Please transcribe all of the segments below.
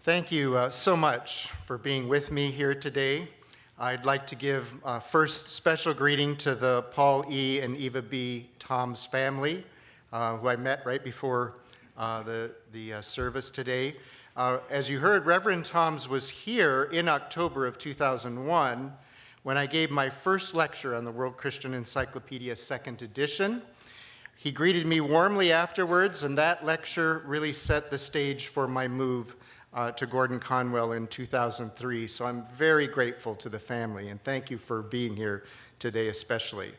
Thank you so much for being with me here today. I'd like to give first special greeting to the Paul E. and Eva B. Tom's family, who I met right before the service today. As you heard, Reverend Toms was here in October of 2001 when I gave my first lecture on the World Christian Encyclopedia, second edition. He greeted me warmly afterwards, and that lecture really set the stage for my move to Gordon-Conwell in 2003. So I'm very grateful to the family, and thank you for being here today especially.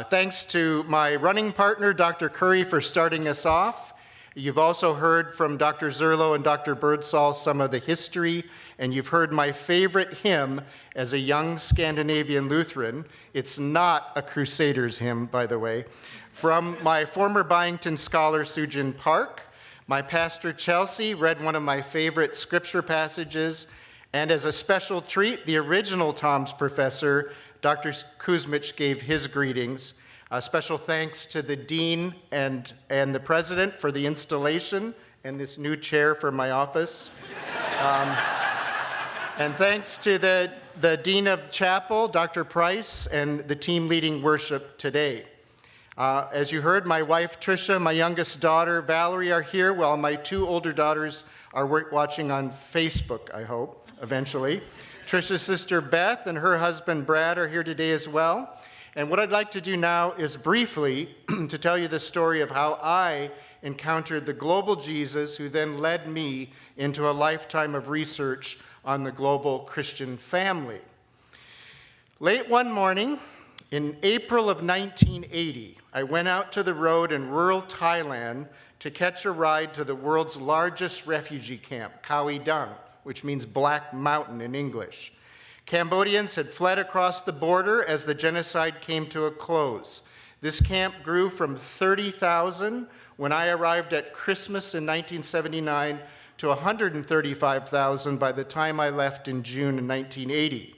Thanks to my running partner, Dr. Curry, for starting us off. You've also heard from Dr. Zerlo and Dr. Birdsall some of the history, and you've heard my favorite hymn as a young Scandinavian Lutheran. It's not a Crusaders hymn, by the way, from my former Byington scholar, Sujin Park. My pastor, Chelsea, read one of my favorite scripture passages, and as a special treat, the original Tom's professor, Dr. Kuzmich, gave his greetings. A special thanks to the dean and the president for the installation and this new chair for my office. And thanks to the dean of chapel, Dr. Price, and the team leading worship today. As you heard, my wife, Tricia, my youngest daughter, Valerie, are here, while my two older daughters are watching on Facebook, I hope, eventually. Tricia's sister, Beth, and her husband, Brad, are here today as well. And what I'd like to do now is briefly to tell you the story of how I encountered the global Jesus, who then led me into a lifetime of research on the global Christian family. Late one morning, in April of 1980, I went out to the road in rural Thailand to catch a ride to the world's largest refugee camp, Khao Dang, which means Black Mountain in English. Cambodians had fled across the border as the genocide came to a close. This camp grew from 30,000 when I arrived at Christmas in 1979 to 135,000 by the time I left in June of 1980.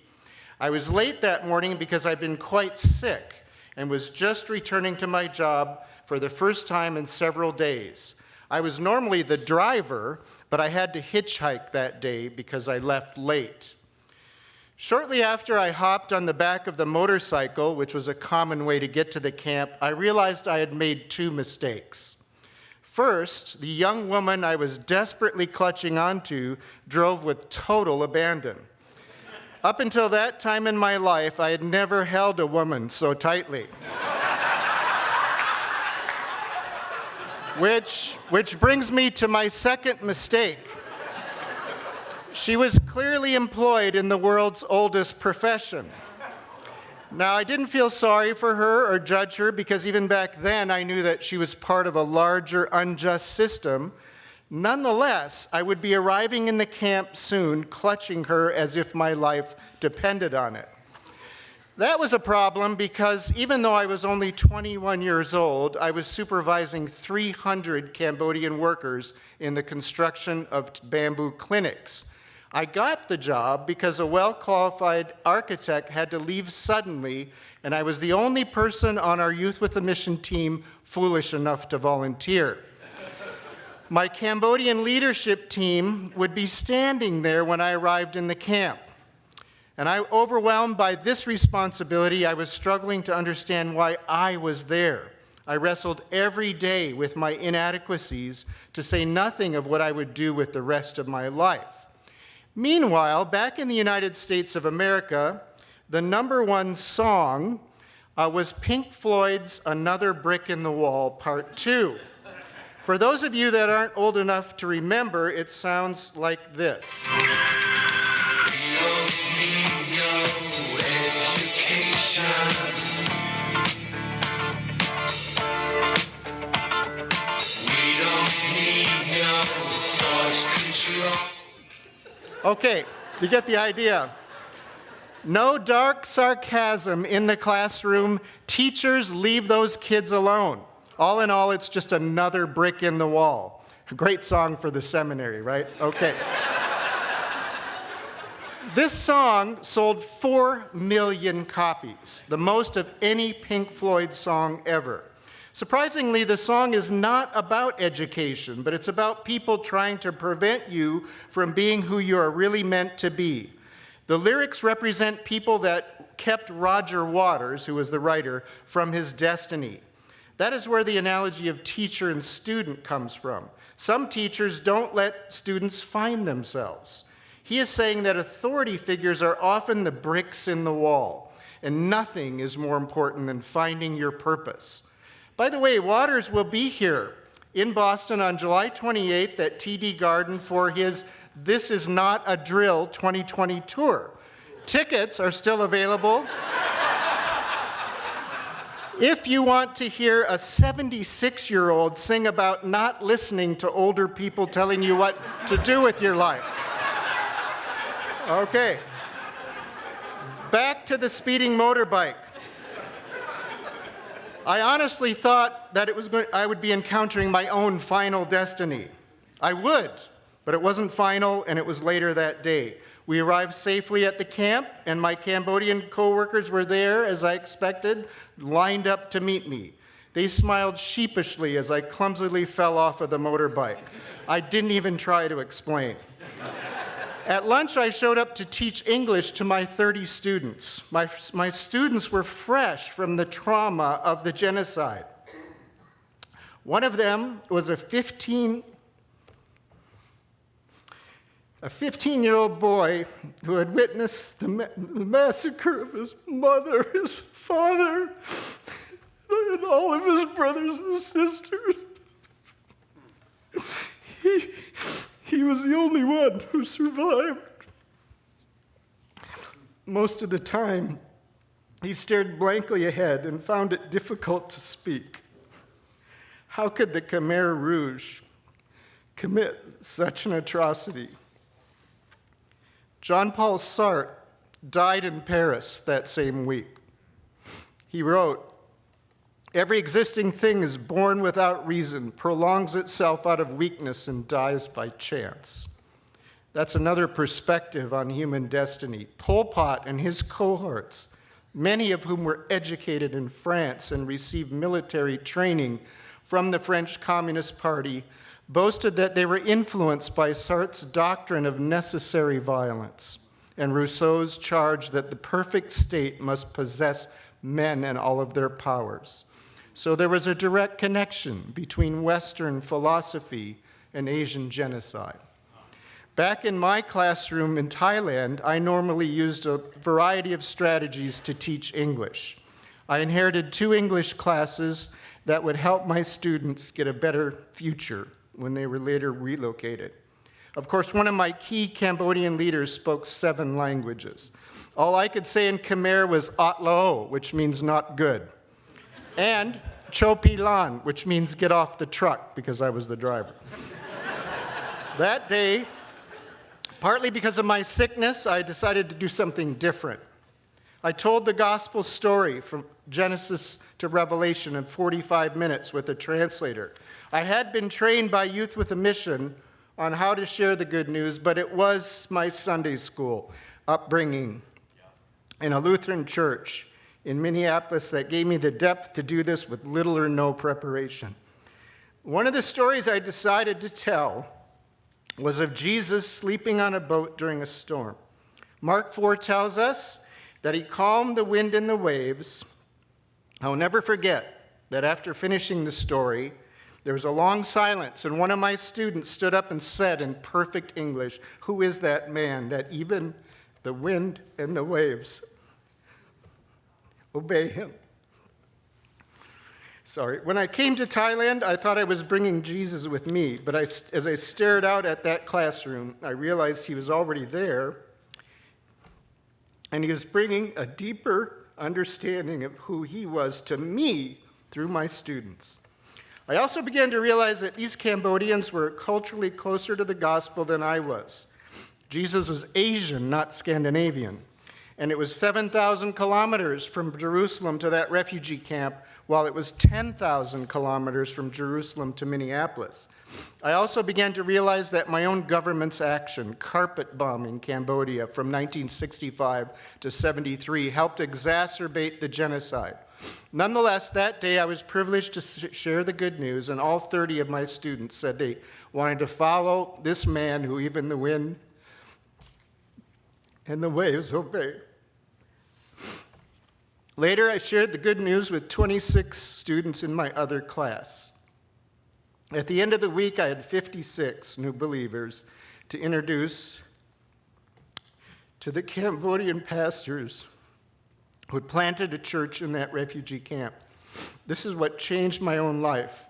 I was late that morning because I'd been quite sick and was just returning to my job for the first time in several days. I was normally the driver, but I had to hitchhike that day because I left late. Shortly after I hopped on the back of the motorcycle, which was a common way to get to the camp, I realized I had made two mistakes. First, the young woman I was desperately clutching onto drove with total abandon. Up until that time in my life, I had never held a woman so tightly. Which brings me to my second mistake. She was clearly employed in the world's oldest profession. Now, I didn't feel sorry for her or judge her because even back then I knew that she was part of a larger unjust system. Nonetheless, I would be arriving in the camp soon, clutching her as if my life depended on it. That was a problem because even though I was only 21 years old, I was supervising 300 Cambodian workers in the construction of bamboo clinics. I got the job because a well-qualified architect had to leave suddenly, and I was the only person on our Youth with a Mission team foolish enough to volunteer. My Cambodian leadership team would be standing there when I arrived in the camp. And overwhelmed by this responsibility, I was struggling to understand why I was there. I wrestled every day with my inadequacies, to say nothing of what I would do with the rest of my life. Meanwhile, back in the United States of America, the #1 song was Pink Floyd's Another Brick in the Wall, Part 2. For those of you that aren't old enough to remember, it sounds like this. We don't need no education. We don't need no thought control. Okay, you get the idea. No dark sarcasm in the classroom. Teachers, leave those kids alone. All in all, it's just another brick in the wall. A great song for the seminary, right? Okay. This song sold 4 million copies, the most of any Pink Floyd song ever. Surprisingly, the song is not about education, but it's about people trying to prevent you from being who you are really meant to be. The lyrics represent people that kept Roger Waters, who was the writer, from his destiny. That is where the analogy of teacher and student comes from. Some teachers don't let students find themselves. He is saying that authority figures are often the bricks in the wall, and nothing is more important than finding your purpose. By the way, Waters will be here in Boston on July 28th at TD Garden for his This Is Not a Drill 2020 tour. Tickets are still available. If you want to hear a 76-year-old sing about not listening to older people telling you what to do with your life. Okay. Back to the speeding motorbike. I honestly thought that I would be encountering my own final destiny. I would, but it wasn't final, and it was later that day. We arrived safely at the camp, and my Cambodian co-workers were there, as I expected, lined up to meet me. They smiled sheepishly as I clumsily fell off of the motorbike. I didn't even try to explain. At lunch, I showed up to teach English to my 30 students. My students were fresh from the trauma of the genocide. One of them was a 15-year-old boy who had witnessed the massacre of his mother, his father, and all of his brothers and sisters. He was the only one who survived. Most of the time, he stared blankly ahead and found it difficult to speak. How could the Khmer Rouge commit such an atrocity? Jean-Paul Sartre died in Paris that same week. He wrote, "Every existing thing is born without reason, prolongs itself out of weakness, and dies by chance." That's another perspective on human destiny. Pol Pot and his cohorts, many of whom were educated in France and received military training from the French Communist Party, boasted that they were influenced by Sartre's doctrine of necessary violence and Rousseau's charge that the perfect state must possess men and all of their powers. So there was a direct connection between Western philosophy and Asian genocide. Back in my classroom in Thailand, I normally used a variety of strategies to teach English. I inherited 2 English classes that would help my students get a better future when they were later relocated. Of course, one of my key Cambodian leaders spoke 7 languages. All I could say in Khmer was "At Lao," which means not good, and "Cho Pi Lan," which means get off the truck, because I was the driver. That day, partly because of my sickness, I decided to do something different. I told the gospel story from Genesis to Revelation in 45 minutes with a translator. I had been trained by Youth with a Mission on how to share the good news, but it was my Sunday school upbringing in a Lutheran church in Minneapolis that gave me the depth to do this with little or no preparation. One of the stories I decided to tell was of Jesus sleeping on a boat during a storm. Mark 4 tells us that he calmed the wind and the waves. I'll never forget that after finishing the story, there was a long silence, and one of my students stood up and said in perfect English, "Who is that man that even the wind and the waves obey him?" Sorry. When I came to Thailand, I thought I was bringing Jesus with me, but as I stared out at that classroom, I realized he was already there, and he was bringing a deeper understanding of who he was to me through my students. I also began to realize that these Cambodians were culturally closer to the gospel than I was. Jesus was Asian, not Scandinavian, and it was 7,000 kilometers from Jerusalem to that refugee camp, while it was 10,000 kilometers from Jerusalem to Minneapolis. I also began to realize that my own government's action, carpet bombing Cambodia from 1965 to 73, helped exacerbate the genocide. Nonetheless, that day I was privileged to share the good news, and all 30 of my students said they wanted to follow this man who even the wind and the waves obey. Later, I shared the good news with 26 students in my other class. At the end of the week, I had 56 new believers to introduce to the Cambodian pastors who had planted a church in that refugee camp. This is what changed my own life.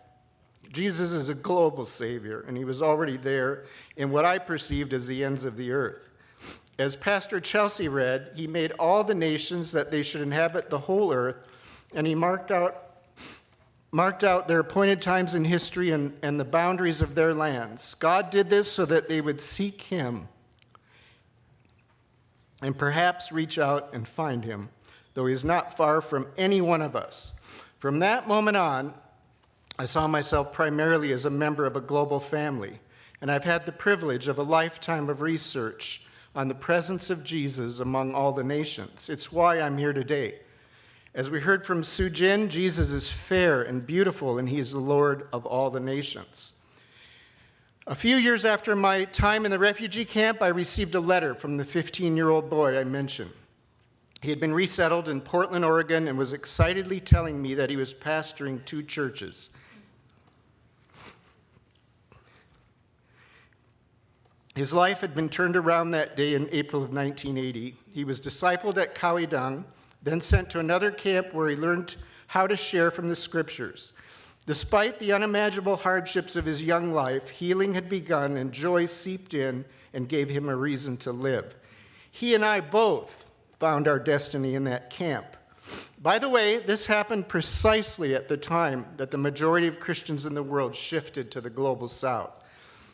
Jesus is a global Savior, and he was already there in what I perceived as the ends of the earth. As Pastor Chelsea read, he made all the nations that they should inhabit the whole earth, and he marked out their appointed times in history and the boundaries of their lands. God did this so that they would seek him and perhaps reach out and find him, though he is not far from any one of us. From that moment on, I saw myself primarily as a member of a global family, and I've had the privilege of a lifetime of research on the presence of Jesus among all the nations. It's why I'm here today. As we heard from Sue Jin, Jesus is fair and beautiful, and he is the Lord of all the nations. A few years after my time in the refugee camp, I received a letter from the 15-year-old boy I mentioned. He had been resettled in Portland, Oregon, and was excitedly telling me that he was pastoring 2 churches. His life had been turned around that day in April of 1980. He was discipled at Kawidang, then sent to another camp where he learned how to share from the scriptures. Despite the unimaginable hardships of his young life, healing had begun and joy seeped in and gave him a reason to live. He and I both found our destiny in that camp. By the way, this happened precisely at the time that the majority of Christians in the world shifted to the global south.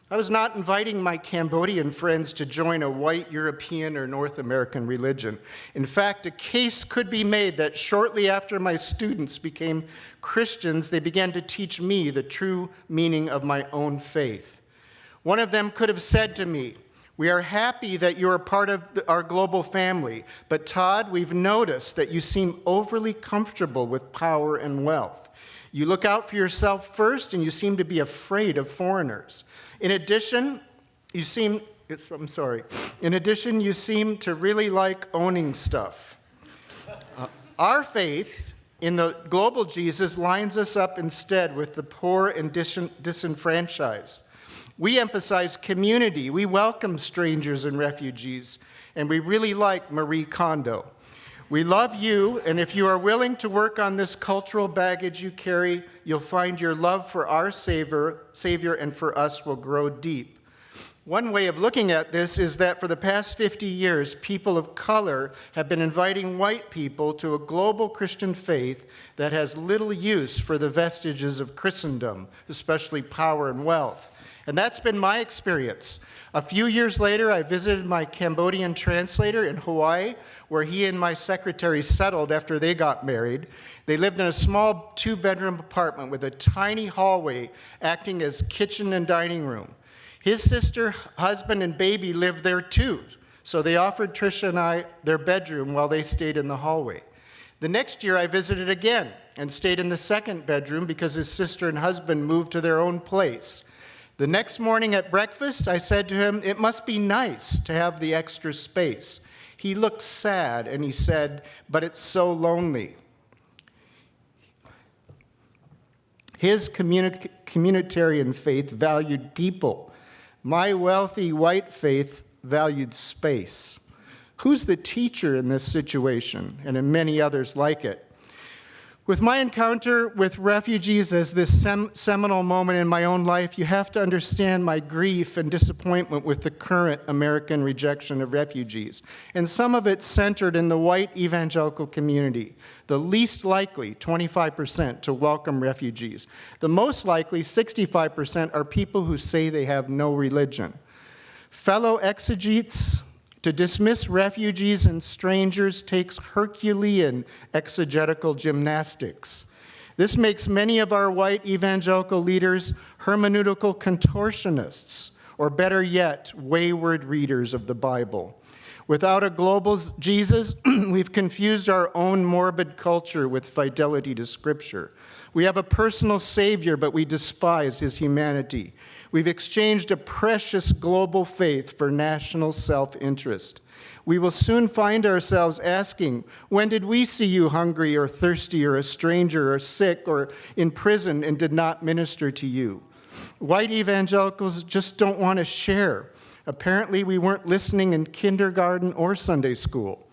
I was not inviting my Cambodian friends to join a white European or North American religion. In fact, a case could be made that shortly after my students became Christians, they began to teach me the true meaning of my own faith. One of them could have said to me, "We are happy that you are part of our global family, but Todd, we've noticed that you seem overly comfortable with power and wealth. You look out for yourself first, and you seem to be afraid of foreigners. In addition, you seem to really like owning stuff." Our faith in the global Jesus lines us up instead with the poor and disenfranchised. We emphasize community, we welcome strangers and refugees, and we really like Marie Kondo. We love you, and if you are willing to work on this cultural baggage you carry, you'll find your love for our Savior and for us will grow deep. One way of looking at this is that for the past 50 years, people of color have been inviting white people to a global Christian faith that has little use for the vestiges of Christendom, especially power and wealth. And that's been my experience. A few years later, I visited my Cambodian translator in Hawaii, where he and my secretary settled after they got married. They lived in a small 2-bedroom apartment with a tiny hallway acting as kitchen and dining room. His sister, husband, and baby lived there too, so they offered Tricia and I their bedroom while they stayed in the hallway. The next year, I visited again and stayed in the 2nd bedroom because his sister and husband moved to their own place. The next morning at breakfast, I said to him, "It must be nice to have the extra space." He looked sad, and he said, "But it's so lonely." His communitarian faith valued people. My wealthy white faith valued space. Who's the teacher in this situation, and in many others like it? With my encounter with refugees as this seminal moment in my own life, you have to understand my grief and disappointment with the current American rejection of refugees. And some of it centered in the white evangelical community, the least likely, 25%, to welcome refugees. The most likely, 65%, are people who say they have no religion. Fellow exegetes, to dismiss refugees and strangers takes Herculean exegetical gymnastics. This makes many of our white evangelical leaders hermeneutical contortionists, or better yet, wayward readers of the Bible. Without a global Jesus, we've confused our own morbid culture with fidelity to Scripture. We have a personal Savior, but we despise his humanity. We've exchanged a precious global faith for national self-interest. We will soon find ourselves asking, when did we see you hungry or thirsty or a stranger or sick or in prison and did not minister to you? White evangelicals just don't want to share. Apparently, we weren't listening in kindergarten or Sunday school.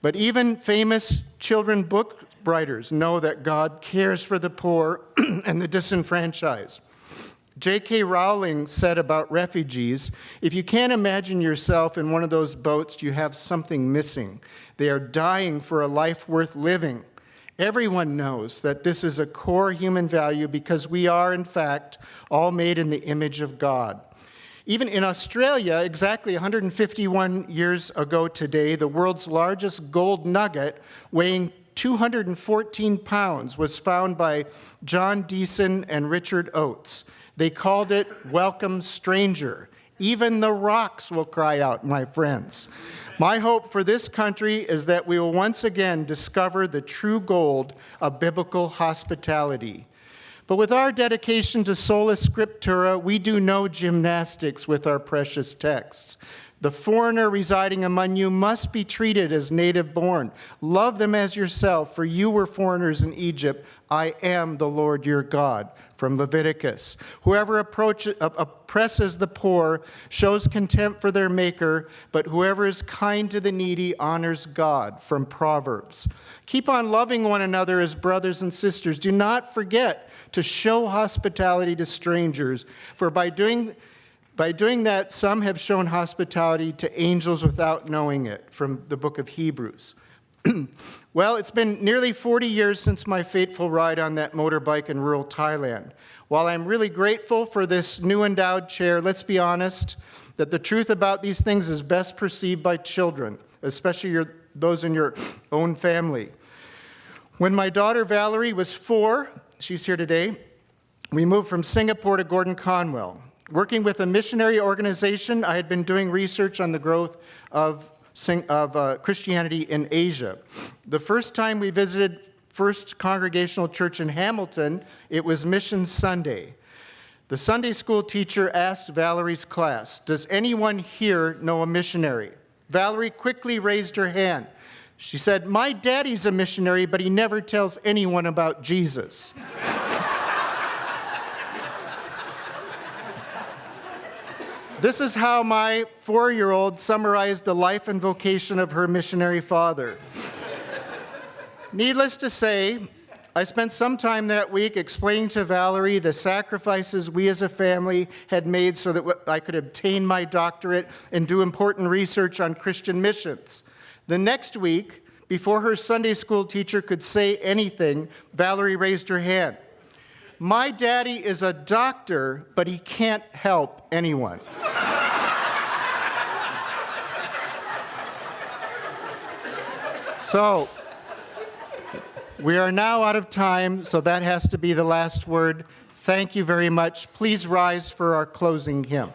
But even famous children book writers know that God cares for the poor and the disenfranchised. J.K. Rowling said about refugees, if you can't imagine yourself in one of those boats, you have something missing. They are dying for a life worth living. Everyone knows that this is a core human value because we are, in fact, all made in the image of God. Even in Australia, exactly 151 years ago today, the world's largest gold nugget, weighing 214 pounds, was found by John Deason and Richard Oates. They called it Welcome Stranger. Even the rocks will cry out, my friends. My hope for this country is that we will once again discover the true gold of biblical hospitality. But with our dedication to sola scriptura, we do no gymnastics with our precious texts. The foreigner residing among you must be treated as native born. Love them as yourself, for you were foreigners in Egypt. I am the Lord your God, from Leviticus. Whoever oppresses the poor shows contempt for their maker, but whoever is kind to the needy honors God, from Proverbs. Keep on loving one another as brothers and sisters. Do not forget to show hospitality to strangers, for by doing that, some have shown hospitality to angels without knowing it, from the book of Hebrews. Well, it's been nearly 40 years since my fateful ride on that motorbike in rural Thailand. While I'm really grateful for this new endowed chair, let's be honest that the truth about these things is best perceived by children, especially those in your own family. When my daughter Valerie was 4, she's here today, we moved from Singapore to Gordon-Conwell. Working with a missionary organization, I had been doing research on the growth of Christianity in Asia. The first time we visited First Congregational Church in Hamilton, it was Mission Sunday. The Sunday school teacher asked Valerie's class, does anyone here know a missionary? Valerie quickly raised her hand. She said, my daddy's a missionary, but he never tells anyone about Jesus. This is how my 4-year-old summarized the life and vocation of her missionary father. Needless to say, I spent some time that week explaining to Valerie the sacrifices we as a family had made so that I could obtain my doctorate and do important research on Christian missions. The next week, before her Sunday school teacher could say anything, Valerie raised her hand. My daddy is a doctor, but he can't help anyone. So, we are now out of time, so that has to be the last word. Thank you very much. Please rise for our closing hymn.